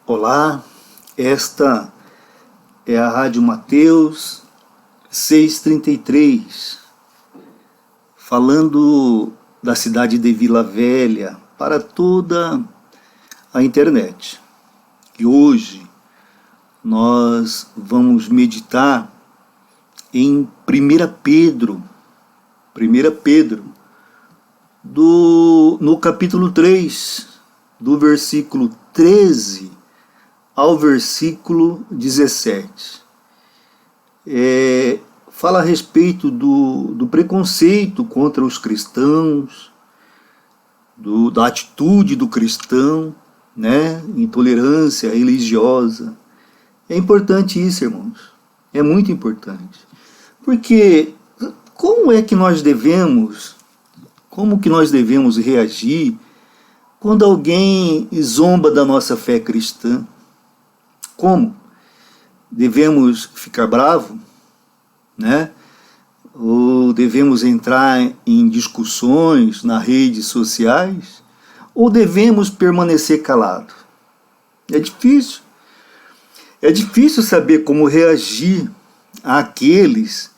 Olá, esta é a Rádio Mateus 633, falando da cidade de Vila Velha para toda a internet. E hoje nós vamos meditar em 1 Pedro, no capítulo 3, do versículo 13 ao versículo 17. Fala a respeito do preconceito contra os cristãos, da atitude do cristão, né? Intolerância religiosa. É importante isso, irmãos. É muito importante. Porque como que nós devemos reagir quando alguém zomba da nossa fé cristã? Como? Devemos ficar bravo, né? Ou devemos entrar em discussões nas redes sociais? Ou devemos permanecer calado? É difícil. É difícil saber como reagir àqueles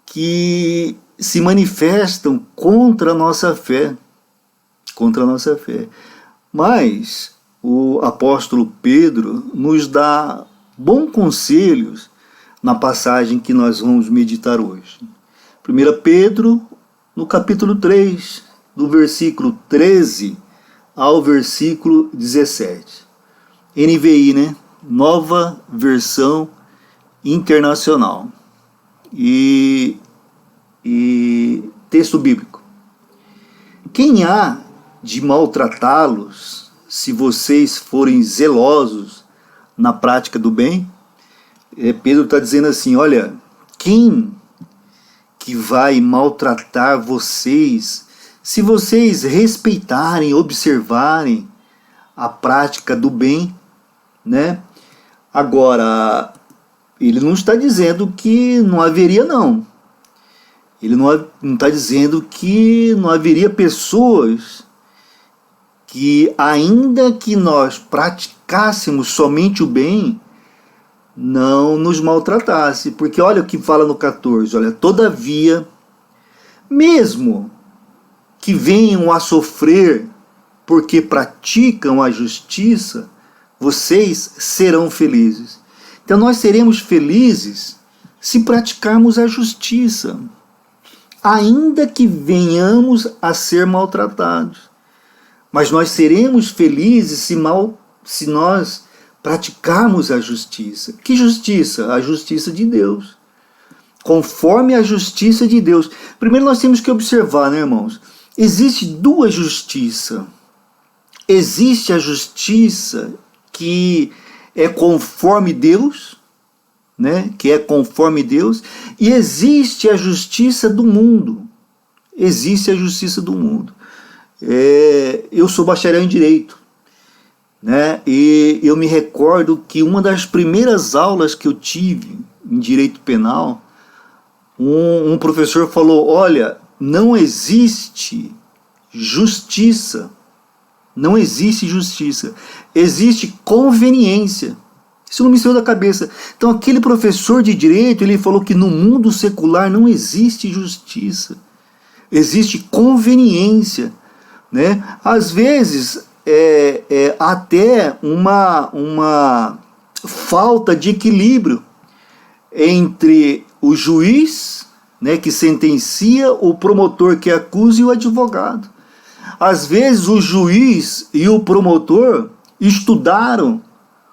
que se manifestam contra a nossa fé. Mas o apóstolo Pedro nos dá bons conselhos na passagem que nós vamos meditar hoje. 1 Pedro, no capítulo 3, do versículo 13 ao versículo 17. NVI, né? Nova Versão Internacional. E texto bíblico. Quem há de maltratá-los se vocês forem zelosos na prática do bem? Pedro está dizendo assim, olha, quem que vai maltratar vocês se vocês respeitarem, observarem a prática do bem, né? Agora, ele não está dizendo que não haveria, não. Ele não está dizendo que não haveria pessoas que, ainda que nós praticássemos somente o bem, não nos maltratasse. Porque olha o que fala no 14, olha, todavia, mesmo que venham a sofrer porque praticam a justiça, vocês serão felizes. Então nós seremos felizes se praticarmos a justiça, ainda que venhamos a ser maltratados. Mas nós seremos felizes se nós praticarmos a justiça. Que justiça? A justiça de Deus. Conforme a justiça de Deus. Primeiro nós temos que observar, né, irmãos? Existe duas justiças. Existe a justiça que é conforme Deus, né? Que é conforme Deus. E existe a justiça do mundo. Existe a justiça do mundo. Eu sou bacharel em Direito, né? E eu me recordo que uma das primeiras aulas que eu tive em Direito Penal, um professor falou, olha, não existe justiça, existe conveniência. Isso não me saiu da cabeça. Então aquele professor de Direito, ele falou que no mundo secular não existe justiça, existe conveniência. Né? Às vezes até uma falta de equilíbrio entre o juiz, né, que sentencia, o promotor que acusa e o advogado. Às vezes o juiz e o promotor estudaram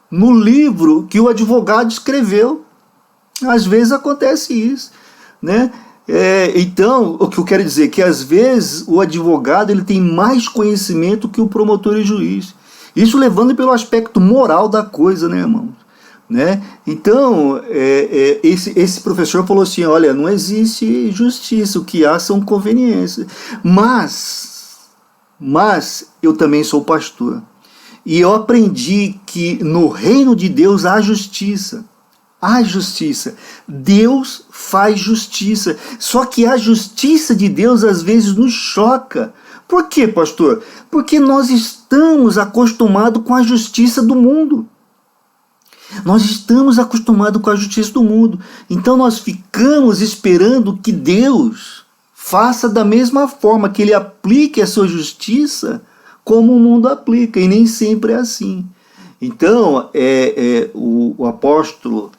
no livro que o advogado escreveu. Às vezes acontece isso, né? Então, o que eu quero dizer é que às vezes o advogado ele tem mais conhecimento que o promotor e juiz. Isso levando pelo aspecto moral da coisa, né, irmão? Né? Então, esse professor falou assim, olha, não existe justiça, o que há são conveniências. Mas eu também sou pastor. E eu aprendi que no reino de Deus há justiça. Há justiça. Deus faz justiça. Só que a justiça de Deus às vezes nos choca. Por quê, pastor? Porque nós estamos acostumados com a justiça do mundo. Nós estamos acostumados com a justiça do mundo. Então nós ficamos esperando que Deus faça da mesma forma, que Ele aplique a sua justiça como o mundo aplica. E nem sempre é assim. Então o apóstolo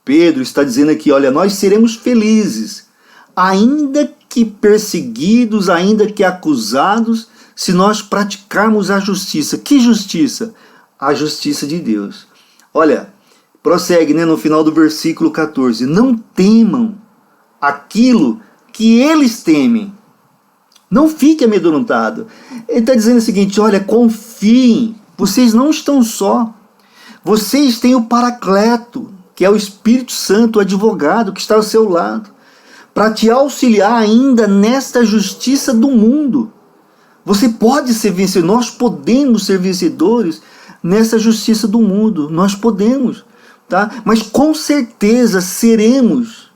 Pedro está dizendo aqui, olha, nós seremos felizes, ainda que perseguidos, ainda que acusados, se nós praticarmos a justiça. Que justiça? A justiça de Deus. Olha, prossegue, no final do versículo 14. Não temam aquilo que eles temem. Não fique amedrontado. Ele está dizendo o seguinte, olha, confiem, vocês não estão só. Vocês têm o Paracleto, que é o Espírito Santo, o advogado que está ao seu lado, para te auxiliar ainda nesta justiça do mundo. Você pode ser vencedor, nós podemos ser vencedores nessa justiça do mundo, nós podemos, tá? Mas com certeza seremos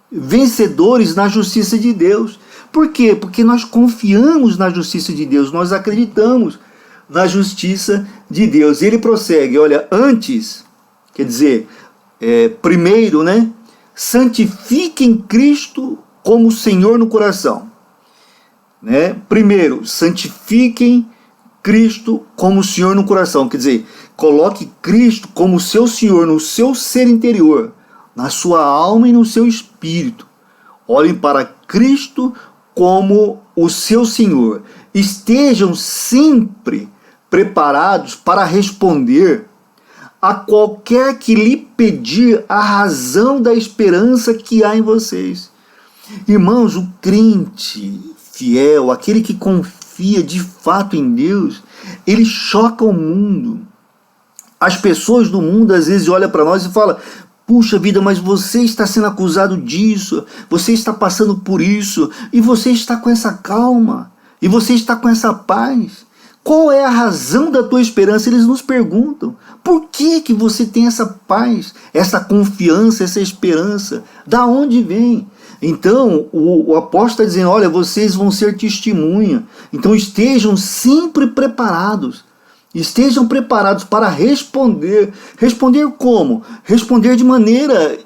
vencedores na justiça de Deus. Por quê? Porque nós confiamos na justiça de Deus, nós acreditamos na justiça de Deus. E ele prossegue, olha, antes, quer dizer, primeiro, santifiquem Cristo como Senhor no coração. Primeiro, santifiquem Cristo como Senhor no coração. Quer dizer, coloque Cristo como seu Senhor no seu ser interior, na sua alma e no seu espírito. Olhem para Cristo como o seu Senhor. Estejam sempre preparados para responder a qualquer que lhe pedir a razão da esperança que há em vocês. Irmãos, o crente fiel, aquele que confia de fato em Deus, ele choca o mundo. As pessoas do mundo às vezes olham para nós e falam, puxa vida, mas você está sendo acusado disso, você está passando por isso, e você está com essa calma, e você está com essa paz. Qual é a razão da tua esperança? Eles nos perguntam. Por que você tem essa paz, essa confiança, essa esperança? Da onde vem? Então, o apóstolo está dizendo, olha, vocês vão ser testemunha. Então, estejam sempre preparados. Estejam preparados para responder. Responder como? Responder de maneira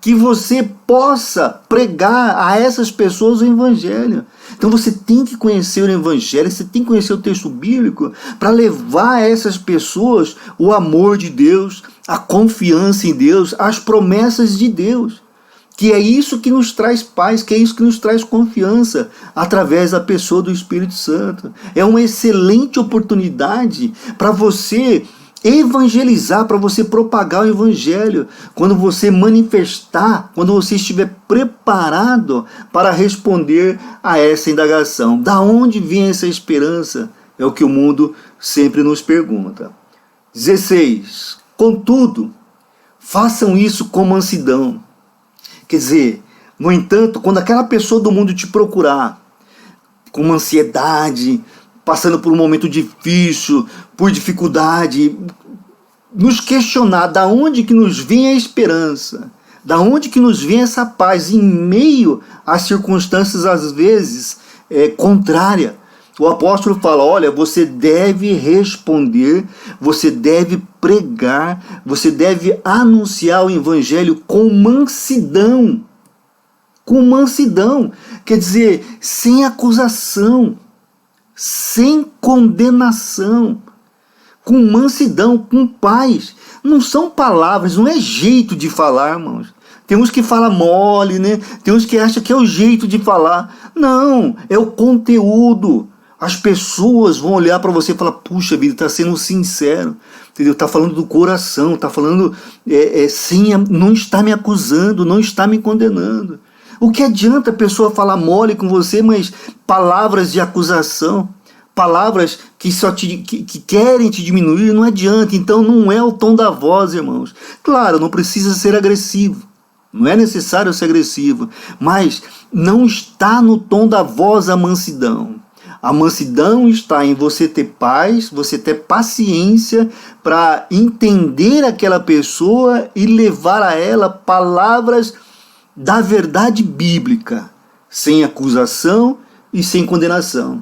que você possa pregar a essas pessoas o Evangelho. Então você tem que conhecer o Evangelho, você tem que conhecer o texto bíblico para levar a essas pessoas o amor de Deus, a confiança em Deus, as promessas de Deus. Que é isso que nos traz paz, que é isso que nos traz confiança, através da pessoa do Espírito Santo. É uma excelente oportunidade para você evangelizar, para você propagar o Evangelho, quando você manifestar, quando você estiver preparado para responder a essa indagação. Da onde vem essa esperança? É o que o mundo sempre nos pergunta. 16. Contudo, façam isso com mansidão. Quer dizer, no entanto, quando aquela pessoa do mundo te procurar, com uma ansiedade, passando por um momento difícil, por dificuldade, nos questionar da onde que nos vem a esperança, da onde que nos vem essa paz em meio às circunstâncias às vezes contrárias. O apóstolo fala, olha, você deve responder, você deve pregar, você deve anunciar o Evangelho com mansidão. Com mansidão, quer dizer, sem acusação, sem condenação, com mansidão, com paz. Não são palavras, não é jeito de falar, irmãos. Tem uns que falam mole, Tem uns que acham que é o jeito de falar. Não, é o conteúdo. As pessoas vão olhar para você e falar, puxa vida, está sendo sincero, entendeu? Está falando do coração, está falando, não está me acusando, não está me condenando. O que adianta a pessoa falar mole com você, mas palavras de acusação, palavras que que querem te diminuir, não adianta. Então não é o tom da voz, irmãos. Claro, não precisa ser agressivo, não é necessário ser agressivo, mas não está no tom da voz a mansidão. A mansidão está em você ter paz, você ter paciência para entender aquela pessoa e levar a ela palavras da verdade bíblica, sem acusação e sem condenação.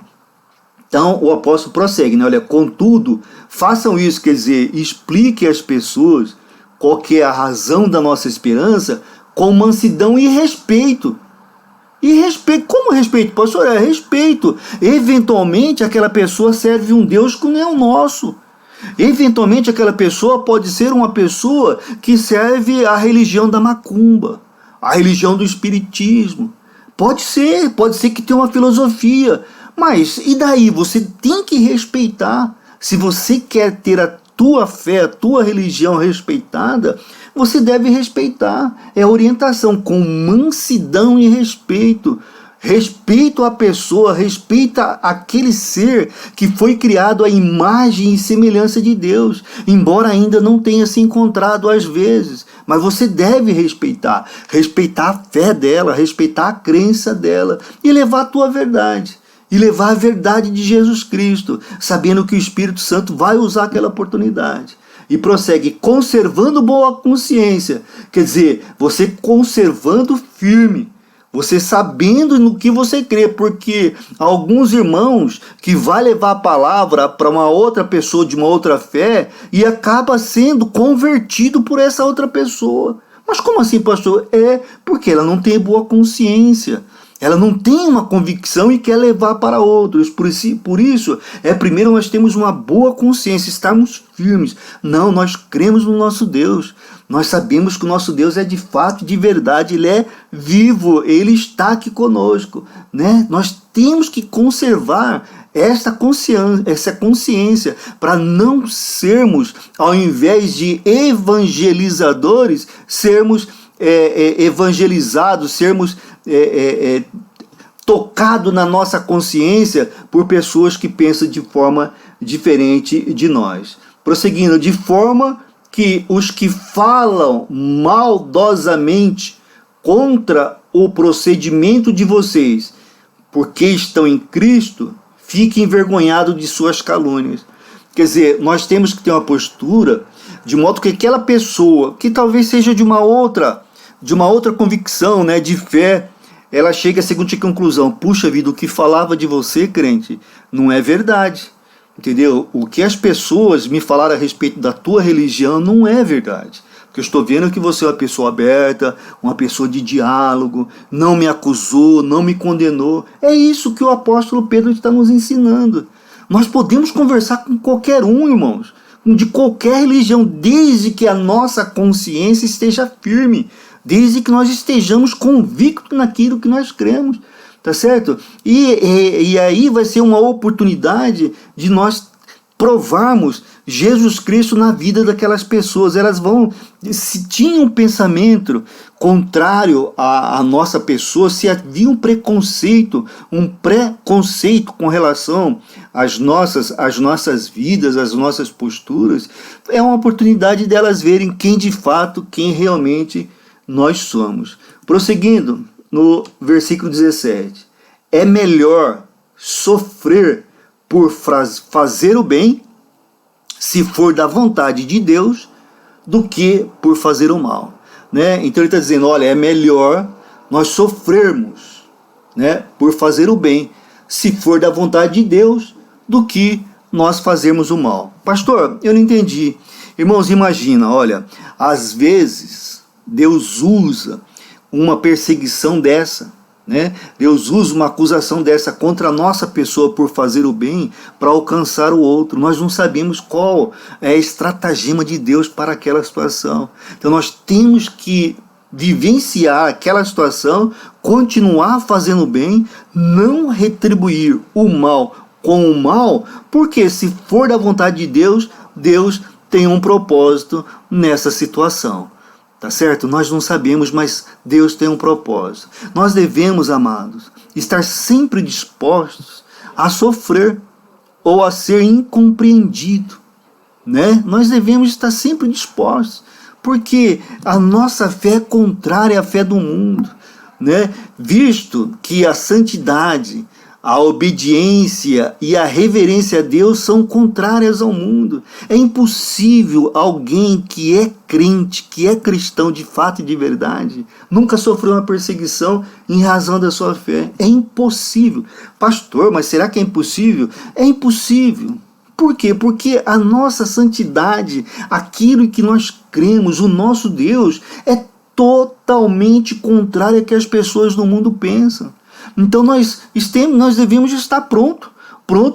Então o apóstolo prossegue, olha, contudo, façam isso, quer dizer, explique às pessoas qual que é a razão da nossa esperança, com mansidão e respeito. E respeito, como respeito, pastor? É respeito. Eventualmente aquela pessoa serve um Deus que não é o nosso. Eventualmente aquela pessoa pode ser uma pessoa que serve a religião da macumba, a religião do espiritismo. Pode ser que tenha uma filosofia. Mas e daí? Você tem que respeitar. Se você quer ter a tua fé, a tua religião respeitada, você deve respeitar. É orientação com mansidão e respeito. Respeito à pessoa, respeita aquele ser que foi criado à imagem e semelhança de Deus, embora ainda não tenha se encontrado às vezes. Mas você deve respeitar a fé dela, respeitar a crença dela e levar a tua verdade. E levar a verdade de Jesus Cristo, sabendo que o Espírito Santo vai usar aquela oportunidade. E prossegue, conservando boa consciência. Quer dizer, você conservando firme. Você sabendo no que você crê, porque alguns irmãos que vai levar a palavra para uma outra pessoa de uma outra fé e acaba sendo convertido por essa outra pessoa. Mas como assim, pastor? É porque ela não tem boa consciência. Ela não tem uma convicção e quer levar para outros. Por isso, primeiro nós temos uma boa consciência, estarmos firmes. Não, nós cremos no nosso Deus. Nós sabemos que o nosso Deus é de fato, de verdade, Ele é vivo, Ele está aqui conosco. Né? Nós temos que conservar essa consciência para não sermos, ao invés de evangelizadores, sermos evangelizados, sermos tocados na nossa consciência por pessoas que pensam de forma diferente de nós. Prosseguindo, de forma que os que falam maldosamente contra o procedimento de vocês, porque estão em Cristo, fiquem envergonhados de suas calúnias. Quer dizer, nós temos que ter uma postura de modo que aquela pessoa, que talvez seja de uma outra convicção, né, de fé, ela chega à seguinte conclusão: puxa vida, o que falava de você, crente, não é verdade. Entendeu? O que as pessoas me falaram a respeito da tua religião não é verdade. Porque eu estou vendo que você é uma pessoa aberta, uma pessoa de diálogo, não me acusou, não me condenou. É isso que o apóstolo Pedro está nos ensinando. Nós podemos conversar com qualquer um, irmãos, de qualquer religião, desde que a nossa consciência esteja firme, desde que nós estejamos convictos naquilo que nós cremos. Tá certo? E aí vai ser uma oportunidade de nós provarmos Jesus Cristo na vida daquelas pessoas. Elas vão, se tinham um pensamento contrário à nossa pessoa, se havia um preconceito com relação às nossas vidas, às nossas posturas, é uma oportunidade delas verem quem realmente nós somos. Prosseguindo, no versículo 17, é melhor sofrer por fazer o bem, se for da vontade de Deus, do que por fazer o mal. Né? Então ele está dizendo, olha, é melhor nós sofrermos, né, por fazer o bem, se for da vontade de Deus, do que nós fazermos o mal. Pastor, eu não entendi. Irmãos, imagina, olha, às vezes Deus usa uma perseguição dessa, né? Deus usa uma acusação dessa contra a nossa pessoa por fazer o bem para alcançar o outro. Nós não sabemos qual é a estratagema de Deus para aquela situação. Então nós temos que vivenciar aquela situação, continuar fazendo o bem, não retribuir o mal com o mal, porque se for da vontade de Deus, Deus tem um propósito nessa situação. Tá certo? Nós não sabemos, mas Deus tem um propósito. Nós devemos, amados, estar sempre dispostos a sofrer ou a ser incompreendido, né? Nós devemos estar sempre dispostos, porque a nossa fé é contrária à fé do mundo, né? Visto que a santidade, a obediência e a reverência a Deus são contrárias ao mundo. É impossível alguém que é crente, que é cristão de fato e de verdade, nunca sofreu uma perseguição em razão da sua fé. É impossível. Pastor, mas será que é impossível? É impossível. Por quê? Porque a nossa santidade, aquilo que nós cremos, o nosso Deus, é totalmente contrário ao que as pessoas no mundo pensam. Então nós devemos estar pronto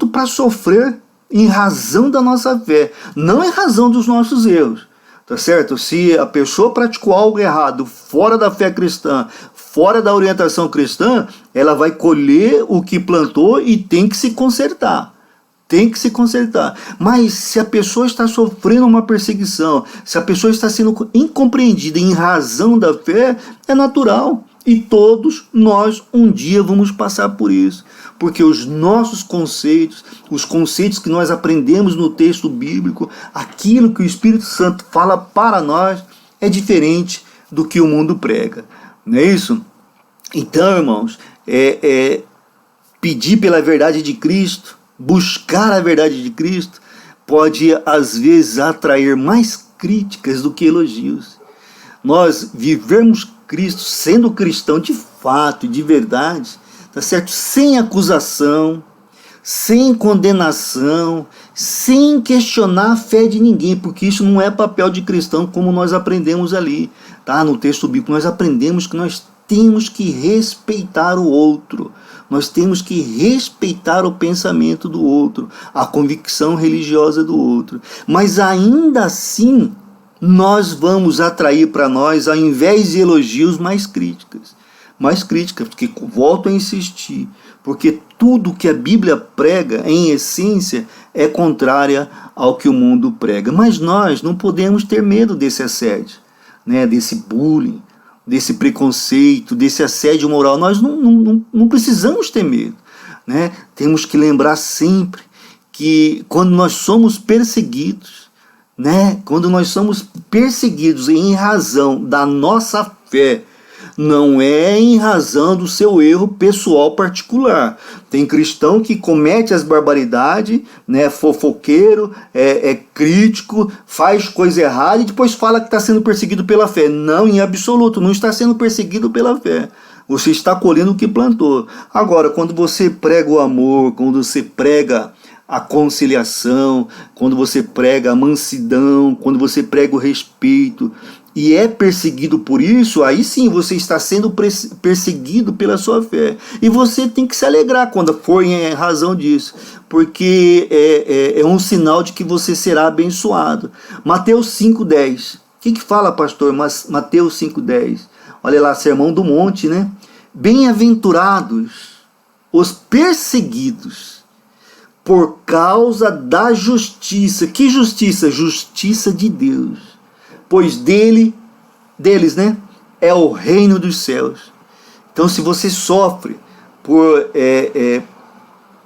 para sofrer em razão da nossa fé, não em razão dos nossos erros. Tá certo? Se a pessoa praticou algo errado fora da fé cristã, fora da orientação cristã, ela vai colher o que plantou e tem que se consertar. Tem que se consertar. Mas se a pessoa está sofrendo uma perseguição, se a pessoa está sendo incompreendida em razão da fé, é natural. E todos nós um dia vamos passar por isso. Porque os nossos conceitos, os conceitos que nós aprendemos no texto bíblico, aquilo que o Espírito Santo fala para nós, é diferente do que o mundo prega. Não é isso? Então, irmãos, pedir pela verdade de Cristo, buscar a verdade de Cristo, pode às vezes atrair mais críticas do que elogios. Nós vivermos Cristo sendo cristão de fato e de verdade, tá certo? Sem acusação, sem condenação, sem questionar a fé de ninguém, porque isso não é papel de cristão como nós aprendemos ali, tá? No texto bíblico nós aprendemos que nós temos que respeitar o outro. Nós temos que respeitar o pensamento do outro, a convicção religiosa do outro. Mas ainda assim, nós vamos atrair para nós, ao invés de elogios, mais críticas. Mais críticas, porque volto a insistir, porque tudo que a Bíblia prega, em essência, é contrária ao que o mundo prega. Mas nós não podemos ter medo desse assédio, né, desse bullying, desse preconceito, desse assédio moral. Nós não precisamos ter medo, né? Temos que lembrar sempre que quando nós somos perseguidos, né? Quando nós somos perseguidos em razão da nossa fé, não é em razão do seu erro pessoal particular. Tem cristão que comete as barbaridades, né, fofoqueiro, é crítico, faz coisa errada e depois fala que está sendo perseguido pela fé. Não, em absoluto, não está sendo perseguido pela fé. Você está colhendo o que plantou. Agora, quando você prega o amor, quando você prega a conciliação, quando você prega a mansidão, quando você prega o respeito, e é perseguido por isso, aí sim você está sendo perseguido pela sua fé. E você tem que se alegrar quando for em razão disso, porque é um sinal de que você será abençoado. Mateus 5,10. O que fala, pastor? Mateus 5,10. Olha lá, Sermão do Monte, né? Bem-aventurados os perseguidos por causa da justiça. Que justiça? Justiça de Deus. Pois deles, né, é o reino dos céus. Então, se você sofre por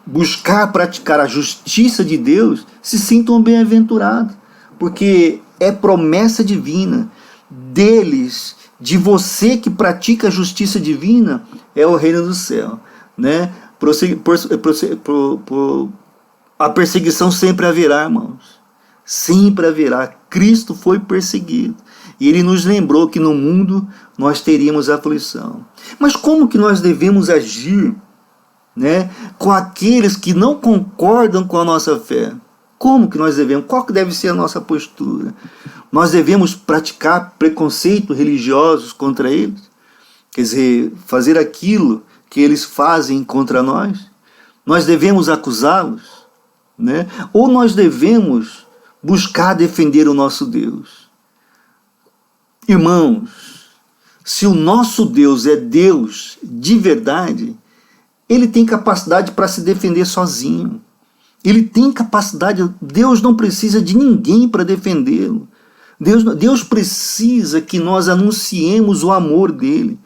buscar praticar a justiça de Deus, se sintam bem-aventurados, porque é promessa divina deles, de você que pratica a justiça divina, é o reino do céu, né? A perseguição sempre haverá, irmãos. Sempre haverá. Cristo foi perseguido. E ele nos lembrou que no mundo nós teríamos aflição. Mas como que nós devemos agir, né, com aqueles que não concordam com a nossa fé? Como que nós devemos? Qual que deve ser a nossa postura? Nós devemos praticar preconceito religiosos contra eles? Quer dizer, fazer aquilo que eles fazem contra nós? Nós devemos acusá-los, né? Ou nós devemos buscar defender o nosso Deus? Irmãos, se o nosso Deus é Deus de verdade, ele tem capacidade para se defender sozinho. Ele tem capacidade, Deus não precisa de ninguém para defendê-lo. Deus precisa que nós anunciemos o amor dele.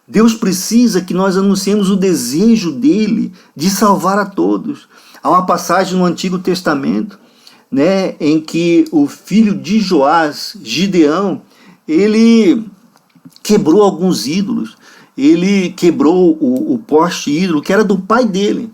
Deus precisa que nós anunciemos o desejo dele de salvar a todos. Há uma passagem no Antigo Testamento, né, em que o filho de Joás, Gideão, ele quebrou alguns ídolos. Ele quebrou o poste ídolo que era do pai dele.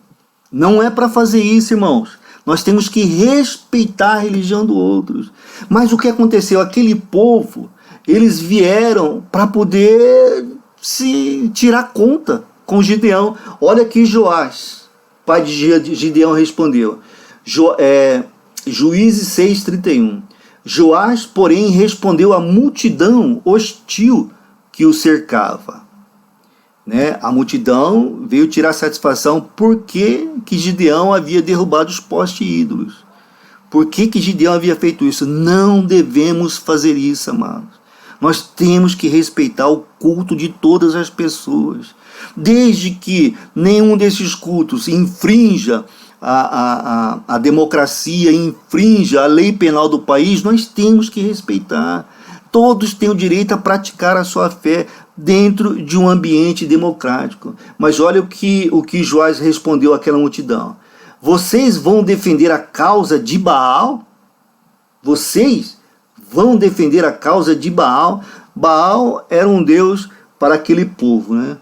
Não é para fazer isso, irmãos. Nós temos que respeitar a religião do outro. Mas o que aconteceu? Aquele povo, eles vieram para poder se tirar conta com Gideão. Olha que Joás, pai de Gideão, respondeu. Juízes 6:31. Joás, porém, respondeu à multidão hostil que o cercava. Né? A multidão veio tirar satisfação por que Gideão havia derrubado os postes ídolos. Por que Gideão havia feito isso? Não devemos fazer isso, amados. Nós temos que respeitar o culto de todas as pessoas. Desde que nenhum desses cultos infrinja a democracia, infrinja a lei penal do país, nós temos que respeitar. Todos têm o direito a praticar a sua fé dentro de um ambiente democrático. Mas olha o que Joás respondeu àquela multidão. Vocês vão defender a causa de Baal? Vocês vão defender a causa de Baal? Baal era um deus para aquele povo, né?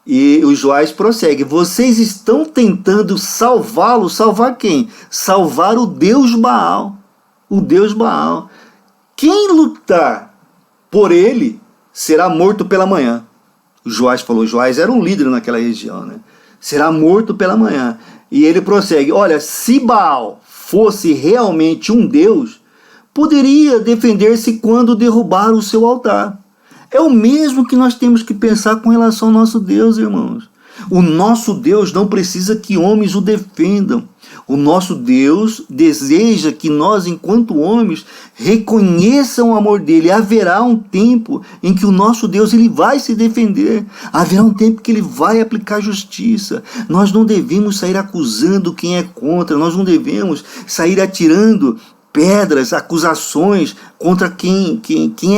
E o Joás prossegue. Vocês estão tentando salvá-lo. Salvar quem? Salvar o Deus Baal. O Deus Baal. Quem lutar por ele será morto pela manhã. O Joás falou. Joás era um líder naquela região, né? Será morto pela manhã. E ele prossegue. Olha, se Baal fosse realmente um Deus, poderia defender-se quando derrubar o seu altar. É o mesmo que nós temos que pensar com relação ao nosso Deus, irmãos. O nosso Deus não precisa que homens o defendam. O nosso Deus deseja que nós, enquanto homens, reconheçam o amor dele. Haverá um tempo em que o nosso Deus ele vai se defender. Haverá um tempo que ele vai aplicar justiça. Nós não devemos sair acusando quem é contra. Nós não devemos sair atirando pedras, acusações contra quem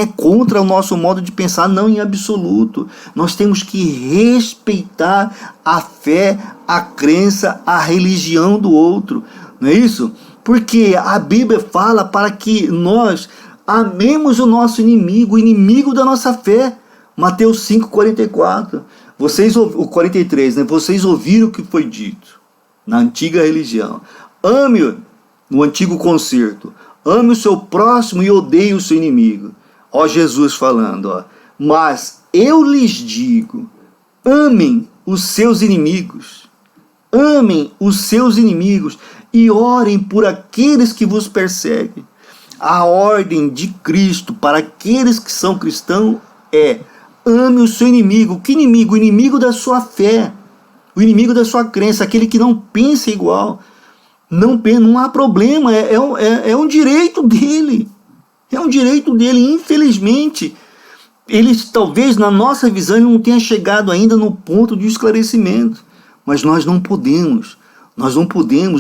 é contra o nosso modo de pensar, não em absoluto. Nós temos que respeitar a fé, a crença, a religião do outro, não é isso? Porque a Bíblia fala para que nós amemos o nosso inimigo, o inimigo da nossa fé. Mateus 5:44. O 43, né? Vocês ouviram o que foi dito na antiga religião. Ame-o. No antigo concerto, ame o seu próximo e odeie o seu inimigo. Ó Jesus falando, ó. Mas eu lhes digo, amem os seus inimigos. Amem os seus inimigos e orem por aqueles que vos perseguem. A ordem de Cristo para aqueles que são cristãos é: ame o seu inimigo. Que inimigo? O inimigo da sua fé. O inimigo da sua crença, aquele que não pensa igual. Não há problema, é um direito dele. É um direito dele. Infelizmente, ele talvez na nossa visão ele não tenha chegado ainda no ponto de esclarecimento. Mas nós não podemos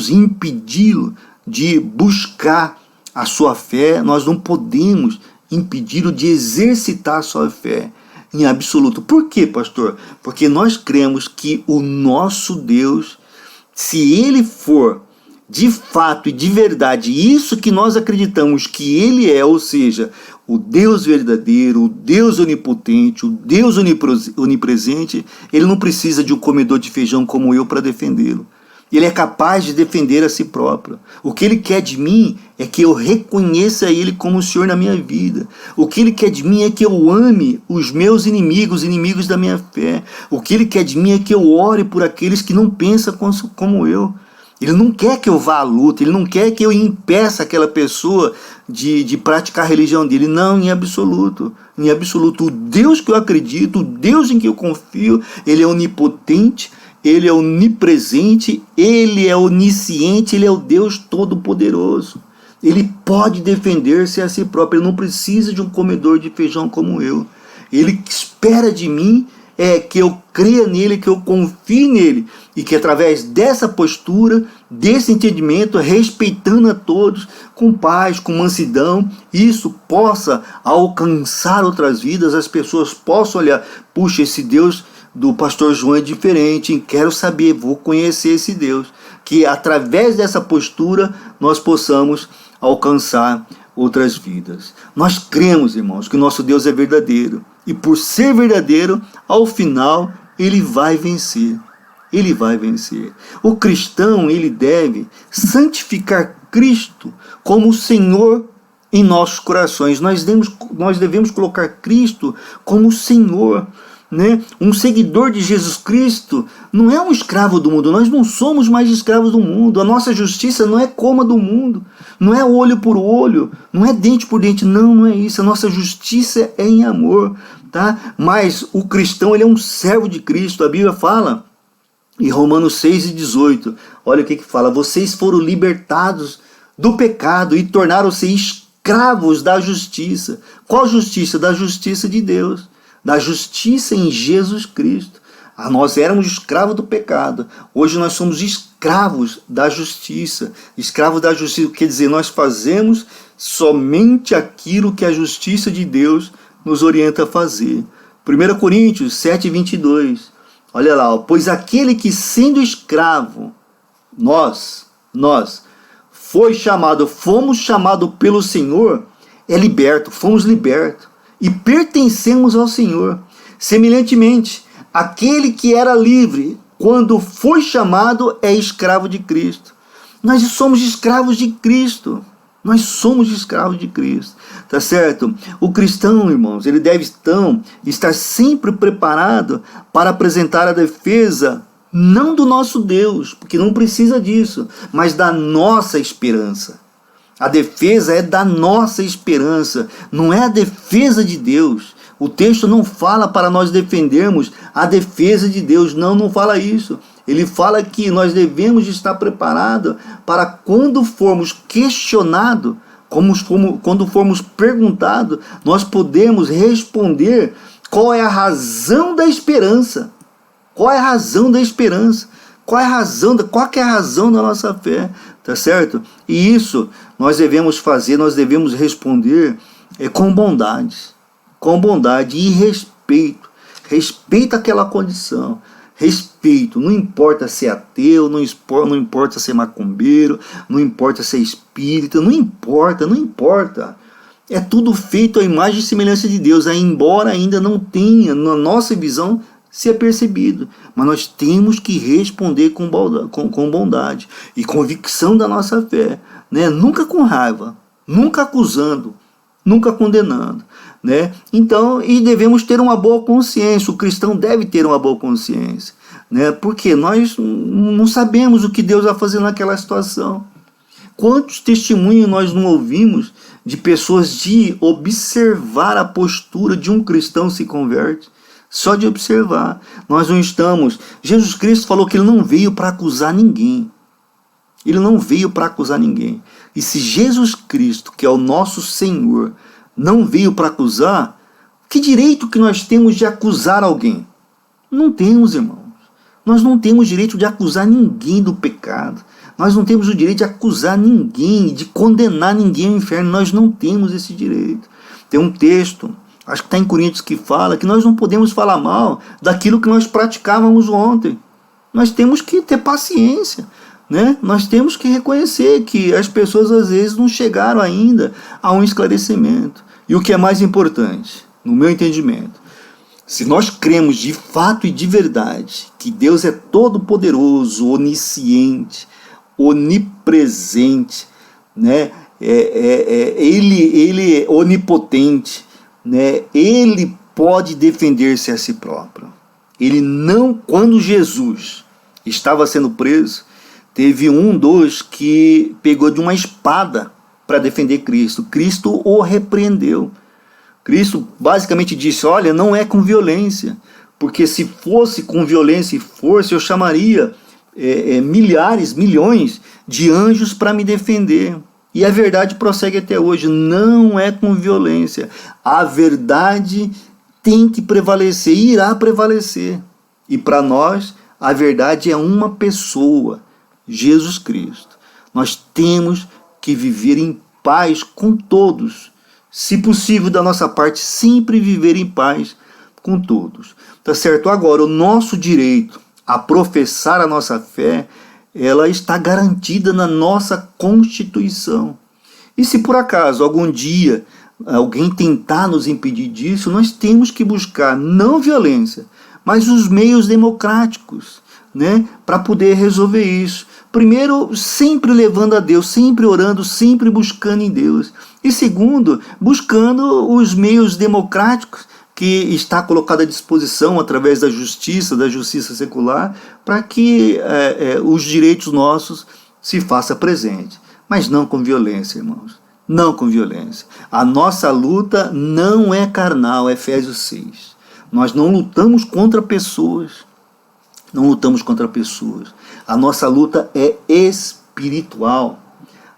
impedi-lo de buscar a sua fé, nós não podemos impedi-lo de exercitar a sua fé em absoluto. Por quê, pastor? Porque nós cremos que o nosso Deus, se ele for de fato e de verdade isso que nós acreditamos que ele é, ou seja, o Deus verdadeiro, o Deus onipotente, o Deus onipresente, ele não precisa de um comedor de feijão como eu para defendê-lo. Ele é capaz de defender a si próprio. O que ele quer de mim é que eu reconheça ele como o Senhor na minha vida. O que ele quer de mim é que eu ame os meus inimigos, os inimigos da minha fé. O que ele quer de mim é que eu ore por aqueles que não pensam como eu. Ele não quer que eu vá à luta, ele não quer que eu impeça aquela pessoa de praticar a religião dele. Não, em absoluto. Em absoluto. O Deus que eu acredito, o Deus em que eu confio, ele é onipotente, ele é onipresente, ele é onisciente, ele é o Deus todo-poderoso. Ele pode defender-se a si próprio, ele não precisa de um comedor de feijão como eu. Ele espera de mim que eu creia nele, que eu confie nele, e que através dessa postura, desse entendimento, respeitando a todos, com paz, com mansidão, isso possa alcançar outras vidas, as pessoas possam olhar, puxa, esse Deus do pastor João é diferente, quero saber, vou conhecer esse Deus, que através dessa postura nós possamos alcançar outras vidas. Nós cremos, irmãos, que o nosso Deus é verdadeiro, e por ser verdadeiro, ao final, ele vai vencer. Ele vai vencer. O cristão, ele deve santificar Cristo como o Senhor em nossos corações. Nós devemos colocar Cristo como o Senhor. né? Um seguidor de Jesus Cristo não é um escravo do mundo. Nós não somos mais escravos do mundo. A nossa justiça não é como a do mundo. Não é olho por olho, não é dente por dente. Não, não é isso. A nossa justiça é em amor, tá? Mas o cristão, ele é um servo de Cristo. A Bíblia fala em Romanos 6:18, olha o que fala: vocês foram libertados do pecado e tornaram-se escravos da justiça. Qual justiça? Da justiça de Deus, da justiça em Jesus Cristo. Nós éramos escravos do pecado, hoje nós somos escravos da justiça. Escravos da justiça quer dizer, nós fazemos somente aquilo que a justiça de Deus nos orienta a fazer. 1 Coríntios 7:22, olha lá, pois aquele que sendo escravo, nós fomos chamados pelo Senhor, é liberto, fomos libertos e pertencemos ao Senhor. Semelhantemente, aquele que era livre, quando foi chamado, é escravo de Cristo. Nós somos escravos de Cristo. Nós somos escravos de Cristo, tá certo? O cristão, irmãos, ele deve então estar sempre preparado para apresentar a defesa, não do nosso Deus, porque não precisa disso, mas da nossa esperança. A defesa é da nossa esperança, não é a defesa de Deus. O texto não fala para nós defendermos a defesa de Deus, não fala isso. Ele fala que nós devemos estar preparados para quando formos questionados, quando formos perguntados, nós podemos responder qual é a razão da esperança. Qual é a razão da esperança? Qual é a razão da nossa fé? Tá certo? E isso nós devemos fazer, nós devemos responder com bondade e respeito. Respeita aquela condição. Respeito, não importa se é ateu, não importa se é macumbeiro, não importa se é espírita, não importa. É tudo feito à imagem e semelhança de Deus, embora ainda não tenha, na nossa visão, se é percebido. Mas nós temos que responder com bondade e convicção da nossa fé, né? Nunca com raiva, nunca acusando, nunca condenando, né? Então, e devemos ter uma boa consciência. O cristão deve ter uma boa consciência, né? Porque nós não sabemos o que Deus vai fazer naquela situação. Quantos testemunhos nós não ouvimos de pessoas de observar a postura de um cristão se converte? Só de observar. Nós não estamos... Jesus Cristo falou que ele não veio para acusar ninguém. Ele não veio para acusar ninguém. E se Jesus Cristo, que é o nosso Senhor, não veio para acusar, que direito que nós temos de acusar alguém? Não temos, irmãos. Nós não temos direito de acusar ninguém do pecado. Nós não temos o direito de acusar ninguém, de condenar ninguém ao inferno. Nós não temos esse direito. Tem um texto, acho que está em Coríntios, que fala que nós não podemos falar mal daquilo que nós praticávamos ontem. Nós temos que ter paciência, né? Nós temos que reconhecer que as pessoas às vezes não chegaram ainda a um esclarecimento. E o que é mais importante, no meu entendimento, se nós cremos de fato e de verdade que Deus é todo-poderoso, onisciente, onipresente, né? Ele é onipotente, né? Ele pode defender-se a si próprio. Ele não, quando Jesus estava sendo preso, teve dois que pegou de uma espada para defender Cristo. Cristo o repreendeu. Cristo basicamente disse, olha, não é com violência, porque se fosse com violência e força, eu chamaria milhares, milhões de anjos para me defender. E a verdade prossegue até hoje, não é com violência. A verdade tem que prevalecer, irá prevalecer. E para nós, a verdade é uma pessoa, Jesus Cristo. Nós temos que viver em paz com todos. Se possível, da nossa parte, sempre viver em paz com todos. Tá certo? Agora, o nosso direito a professar a nossa fé, ela está garantida na nossa Constituição. E se por acaso, algum dia, alguém tentar nos impedir disso, nós temos que buscar não violência, mas os meios democráticos, né, para poder resolver isso. Primeiro, sempre levando a Deus, sempre orando, sempre buscando em Deus. E segundo, buscando os meios democráticos que está colocado à disposição através da justiça secular, para que os direitos nossos se façam presente. Mas não com violência, irmãos. Não com violência. A nossa luta não é carnal, Efésios 6. Nós não lutamos contra pessoas. Não lutamos contra pessoas. A nossa luta é espiritual.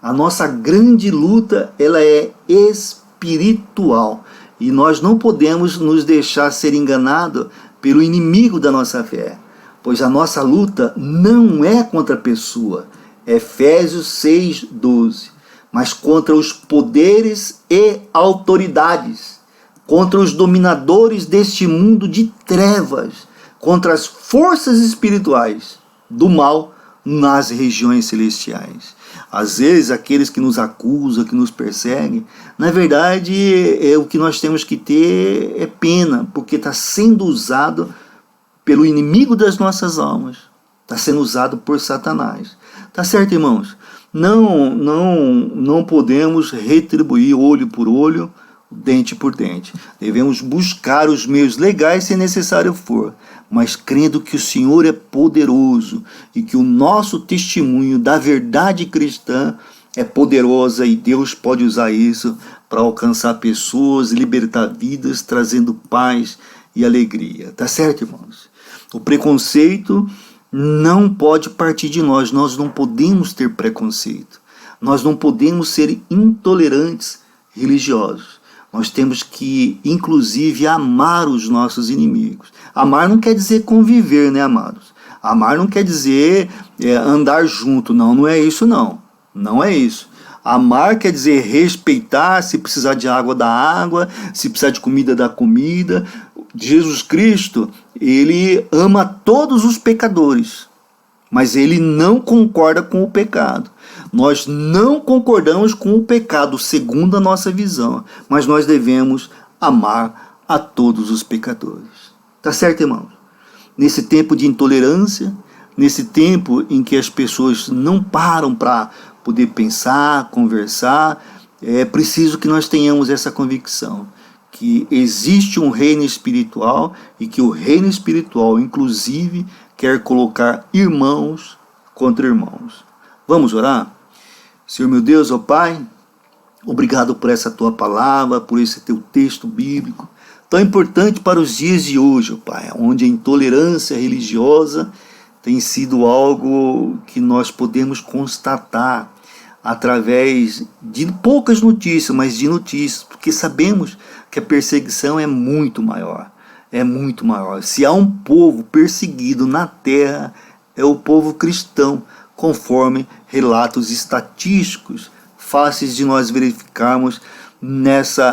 A nossa grande luta, ela é espiritual. E nós não podemos nos deixar ser enganados pelo inimigo da nossa fé. Pois a nossa luta não é contra a pessoa. Efésios 6:12. Mas contra os poderes e autoridades, contra os dominadores deste mundo de trevas, contra as forças espirituais do mal nas regiões celestiais. Às vezes, aqueles que nos acusam, que nos perseguem, na verdade, o que nós temos que ter é pena, porque está sendo usado pelo inimigo das nossas almas, está sendo usado por Satanás. Tá certo, irmãos? Não podemos retribuir olho por olho, dente por dente. Devemos buscar os meios legais se necessário for, mas crendo que o Senhor é poderoso e que o nosso testemunho da verdade cristã é poderosa e Deus pode usar isso para alcançar pessoas, libertar vidas, trazendo paz e alegria. Tá certo, irmãos? O preconceito não pode partir de nós. Nós não podemos ter preconceito. Nós não podemos ser intolerantes religiosos. Nós temos que, inclusive, amar os nossos inimigos. Amar não quer dizer conviver, né, amados? Amar não quer dizer andar junto. Não é isso, não. Não é isso. Amar quer dizer respeitar, se precisar de água, da água, se precisar de comida, da comida. Jesus Cristo, ele ama todos os pecadores, mas ele não concorda com o pecado. Nós não concordamos com o pecado segundo a nossa visão, mas nós devemos amar a todos os pecadores. Tá certo, irmãos? Nesse tempo de intolerância, nesse tempo em que as pessoas não param para poder pensar, conversar, é preciso que nós tenhamos essa convicção que existe um reino espiritual e que o reino espiritual, inclusive, quer colocar irmãos contra irmãos. Vamos orar? Senhor meu Deus, ó Pai, obrigado por essa Tua palavra, por esse Teu texto bíblico, tão importante para os dias de hoje, ó Pai, onde a intolerância religiosa tem sido algo que nós podemos constatar através de poucas notícias, mas de notícias, porque sabemos que a perseguição é muito maior. É muito maior. Se há um povo perseguido na terra, é o povo cristão, conforme relatos estatísticos fáceis de nós verificarmos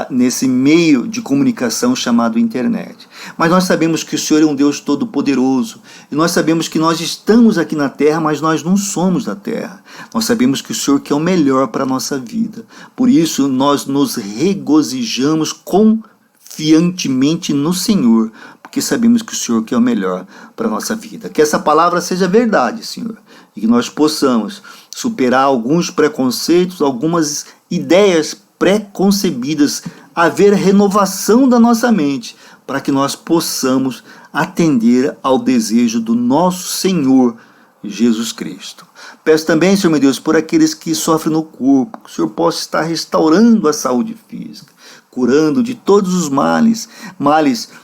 nesse meio de comunicação chamado internet. Mas nós sabemos que o Senhor é um Deus todo-poderoso, e nós sabemos que nós estamos aqui na terra, mas nós não somos da terra. Nós sabemos que o Senhor quer o melhor para a nossa vida. Por isso nós nos regozijamos confiantemente no Senhor, porque sabemos que o Senhor quer o melhor para a nossa vida. Que essa palavra seja verdade, Senhor, e que nós possamos superar alguns preconceitos, algumas ideias preconcebidas, haver renovação da nossa mente, para que nós possamos atender ao desejo do nosso Senhor Jesus Cristo. Peço também, Senhor meu Deus, por aqueles que sofrem no corpo, que o Senhor possa estar restaurando a saúde física, curando de todos os males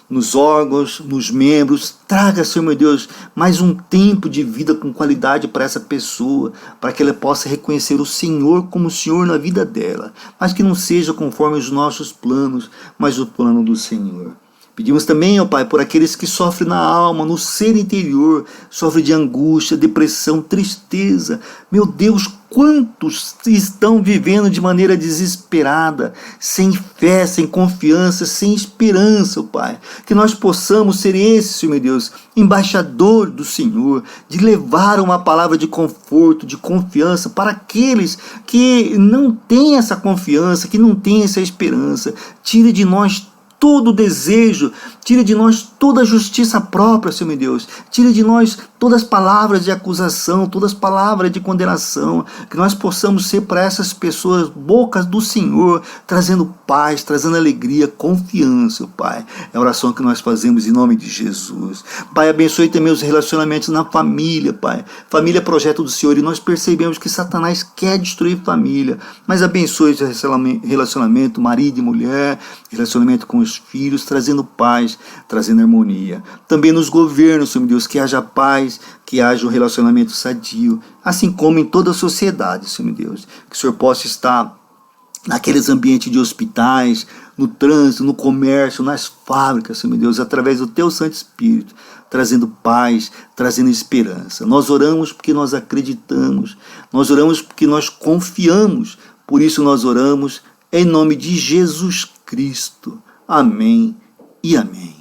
nos órgãos, nos membros. Traga, Senhor meu Deus, mais um tempo de vida com qualidade para essa pessoa, para que ela possa reconhecer o Senhor como o Senhor na vida dela, mas que não seja conforme os nossos planos, mas o plano do Senhor. Pedimos também, ó Pai, por aqueles que sofrem na alma, no ser interior, sofrem de angústia, depressão, tristeza. Meu Deus, quantos estão vivendo de maneira desesperada, sem fé, sem confiança, sem esperança, ó Pai. Que nós possamos ser esse, Senhor meu Deus, embaixador do Senhor, de levar uma palavra de conforto, de confiança para aqueles que não têm essa confiança, que não têm essa esperança. Tire de nós todo desejo, tira de nós toda a justiça própria, Senhor meu Deus, tira de nós todas as palavras de acusação, todas as palavras de condenação, que nós possamos ser para essas pessoas bocas do Senhor, trazendo paz, trazendo alegria, confiança, Pai. É a oração que nós fazemos em nome de Jesus. Pai, abençoe também os relacionamentos na família, Pai. Família é projeto do Senhor e nós percebemos que Satanás quer destruir família, mas abençoe esse relacionamento, marido e mulher, relacionamento com os filhos, trazendo paz, trazendo harmonia. Também nos governos, Senhor Deus, que haja paz, que haja um relacionamento sadio, assim como em toda a sociedade, Senhor Deus. Que o Senhor possa estar naqueles ambientes de hospitais, no trânsito, no comércio, nas fábricas, Senhor Deus, através do Teu Santo Espírito, trazendo paz, trazendo esperança. Nós oramos porque nós acreditamos, nós oramos porque nós confiamos, por isso nós oramos em nome de Jesus Cristo. Amém e amém.